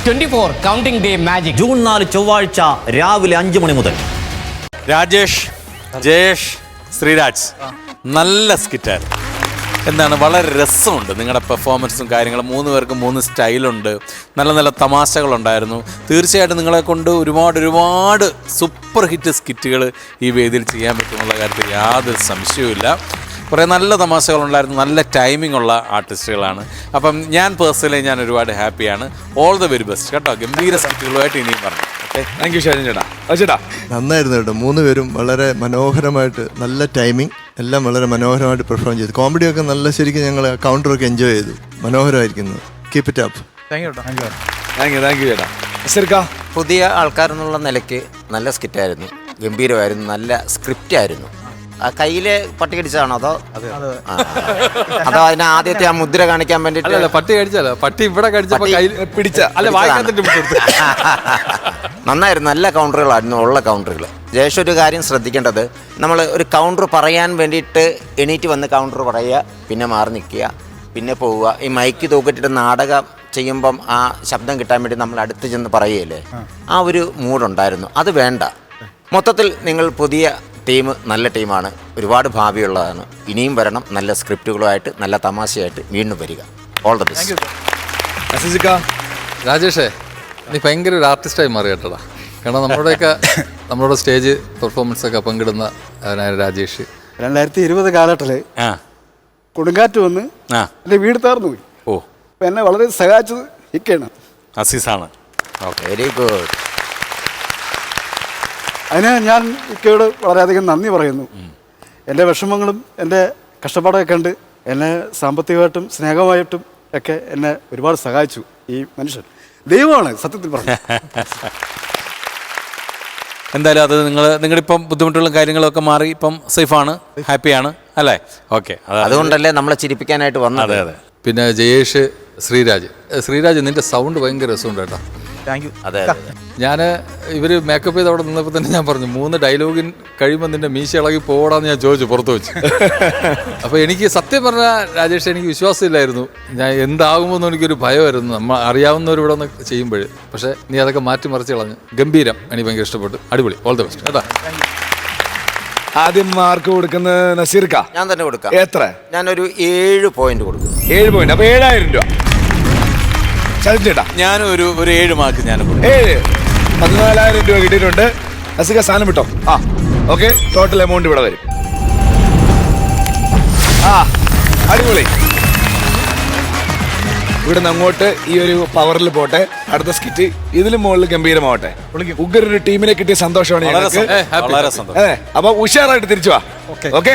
24 counting day magic June 4 ചൊവ്വാഴ്ച രാവിലെ 5 മണി മുതൽ. രാജേഷ്, ജയേഷ്, ശ്രീരാജ് നല്ല സ്കിറ്റായിരുന്നു. എന്താണ്, വളരെ രസമുണ്ട് നിങ്ങളുടെ പെർഫോമൻസും കാര്യങ്ങളും. 3 പേർക്കും 3 സ്റ്റൈലുണ്ട്. നല്ല നല്ല തമാശകളുണ്ടായിരുന്നു. തീർച്ചയായിട്ടും നിങ്ങളെ കൊണ്ട് ഒരുപാട് സൂപ്പർ ഹിറ്റ് സ്കിറ്റുകൾ ഈ വേദിയിൽ ചെയ്യാൻ പറ്റുമെന്നുള്ള കാര്യത്തിൽ യാതൊരു സംശയവുമില്ല. കുറേ നല്ല തമാശകളുണ്ടായിരുന്നു. നല്ല ടൈമിംഗ് ഉള്ള ആർട്ടിസ്റ്റുകളാണ്. അപ്പം ഞാൻ പേഴ്സണലി ഒരുപാട് ഹാപ്പിയാണ്. ഓൾ ദ വെരി ബെസ്റ്റ് കേട്ടോ. ഗംഭീര സ്കിറ്റുകളുമായിട്ട് ഇനിയും പറഞ്ഞു. താങ്ക് യു ഷാജൻ ചേട്ടാ. ചേട്ടാ നന്നായിരുന്നു കേട്ടോ. 3 പേരും വളരെ മനോഹരമായിട്ട്, നല്ല ടൈമിങ്, എല്ലാം വളരെ മനോഹരമായിട്ട് പെർഫോം ചെയ്തു. കോമഡിയൊക്കെ നല്ല, ശരിക്കും ഞങ്ങൾ കൗണ്ടറൊക്കെ എൻജോയ് ചെയ്തു. മനോഹരമായിരിക്കുന്നു. Keep it up. Thank you ചേട്ടാ. നസീർക്ക, പുതിയ ആൾക്കാരെന്നുള്ള നിലയ്ക്ക് നല്ല സ്കിറ്റായിരുന്നു, ഗംഭീരമായിരുന്നു, നല്ല സ്ക്രിപ്റ്റ് ആയിരുന്നു. ആ കയ്യിലെ പട്ടി കടിച്ചതാണോ അതോ അതിന് ആദ്യത്തെ ആ മുദ്ര കാണിക്കാൻ വേണ്ടിട്ട്? പട്ടി കടിച്ചല്ലോ, പട്ടി ഇവിടെ പിടിച്ച നന്നായിരുന്നു. നല്ല കൗണ്ടറുകളായിരുന്നു ഉള്ള കൗണ്ടറുകൾ. ജയേഷ്, ഒരു കാര്യം ശ്രദ്ധിക്കേണ്ടത്, നമ്മൾ ഒരു കൗണ്ടർ പറയാൻ വേണ്ടിയിട്ട് എണീറ്റ് വന്ന് കൗണ്ടർ പറയുക, പിന്നെ മാറി നിൽക്കുക, പിന്നെ പോവുക. ഈ മൈക്ക് തൂക്കിട്ടിട്ട് നാടകം ചെയ്യുമ്പം ആ ശബ്ദം കിട്ടാൻ വേണ്ടി നമ്മൾ അടുത്ത് ചെന്ന് പറയുകയല്ലേ, ആ ഒരു മൂഡുണ്ടായിരുന്നു. അത് വേണ്ട. മൊത്തത്തിൽ നിങ്ങൾ പുതിയ ടീം നല്ല ടീമാണ്, ഒരുപാട് ഭാവിയുള്ളതാണ്. ഇനിയും വരണം, നല്ല സ്ക്രിപ്റ്റുകളുമായിട്ട്, നല്ല തമാശയായിട്ട് വീണ്ടും വരിക. All the best. രാജേഷേ, നീ ഭയങ്കര ഒരു ആർട്ടിസ്റ്റായി മാറി കേട്ടടാ. കാരണം നമ്മളോട് സ്റ്റേജ് പെർഫോമൻസ് ഒക്കെ പങ്കിടുന്ന രാജേഷ്. 2020 കാലഘട്ടത്തില് കൊടുങ്കാറ്റ് വന്ന് എൻ്റെ വീട് തകർന്നു പോയി. അപ്പം എന്നെ വളരെ സഹായിച്ചത് ഇക്കയാണ്, അസീസാണ്. Very good. അതിന് ഞാൻ ഇക്കയോട് വളരെയധികം നന്ദി പറയുന്നു. എൻ്റെ വിഷമങ്ങളും എൻ്റെ കഷ്ടപ്പാടൊക്കെ കണ്ട് എന്നെ സാമ്പത്തികമായിട്ടും സ്നേഹമായിട്ടും ഒക്കെ എന്നെ ഒരുപാട് സഹായിച്ചു ഈ മനുഷ്യൻ. ദൈവമാണ് സത്യത്തിൽ പറഞ്ഞു. എന്തായാലും അത് നിങ്ങളിപ്പം ബുദ്ധിമുട്ടുള്ള കാര്യങ്ങളൊക്കെ മാറി ഇപ്പം സേഫാണ്, ഹാപ്പിയാണ് അല്ലേ? ഓക്കെ, അതുകൊണ്ടല്ലേ നമ്മളെ ചിരിപ്പിക്കാനായിട്ട് വന്നത്. അതെ അതെ. പിന്നെ ജയേഷ്, ശ്രീരാജ് നിന്റെ സൗണ്ട് ഭയങ്കര രസമുണ്ട് കേട്ടോ. Thank you. അതെ, ഞാൻ ഇവർ മേക്കപ്പ് ചെയ്ത് അവിടെ നിന്നപ്പോൾ തന്നെ ഞാൻ പറഞ്ഞു, 3 ഡയലോഗിൻ കഴിയുമ്പോൾ നിന്റെ മീശ ഇളകി പോടാന്ന് ഞാൻ ചോദിച്ചു പുറത്ത് വെച്ച്. അപ്പോൾ എനിക്ക് സത്യം പറഞ്ഞാൽ രാജേഷ്, എനിക്ക് വിശ്വാസമില്ലായിരുന്നു. ഞാൻ എന്താകുമെന്ന് എനിക്കൊരു ഭയമായിരുന്നു, നമ്മൾ അറിയാവുന്നവരിവിടെ ഒന്ന് ചെയ്യുമ്പോൾ. പക്ഷേ നീ അതൊക്കെ മാറ്റി മറിച്ച് കളഞ്ഞു. ഗംഭീരം, എനിക്ക് ഭയങ്കര ഇഷ്ടപ്പെട്ടു. അടിപൊളി. ഓൾ ദ ബെസ്റ്റ് കേട്ടോ. ആദ്യം മാർക്ക് കൊടുക്കുന്ന നസീർക്ക. ഞാൻ തന്നെ കൊടുക്കാം. എത്ര? ഞാനൊരു 7 പോയിന്റ് കൊടുക്കും. 7 പോയിന്റ്. അപ്പോൾ 7000 രൂപ. ചേട്ടാ, ഞാനും ഒരു 7 മാർക്ക് ഞാൻ 14,000 രൂപ കിട്ടിയിട്ടുണ്ട്. നസീർക്ക സാധനം വിട്ടോ. ഓക്കെ, ടോട്ടൽ എമൗണ്ട് ഇവിടെ വരും. അടിപൊളി. ഇവിടുന്ന് അങ്ങോട്ട് ഈ ഒരു പവറിൽ പോട്ടെ. അടുത്ത സ്കിറ്റ് ഇതിലും മുകളിൽ ഗംഭീരമാവട്ടെ. ഉഗ്രൊരു ടീമിനെ കിട്ടിയ സന്തോഷമാണ് ഞങ്ങൾക്ക്. അതെ, അപ്പൊ ഉഷാറായിട്ട് തിരിച്ചു വാ. ഓക്കെ.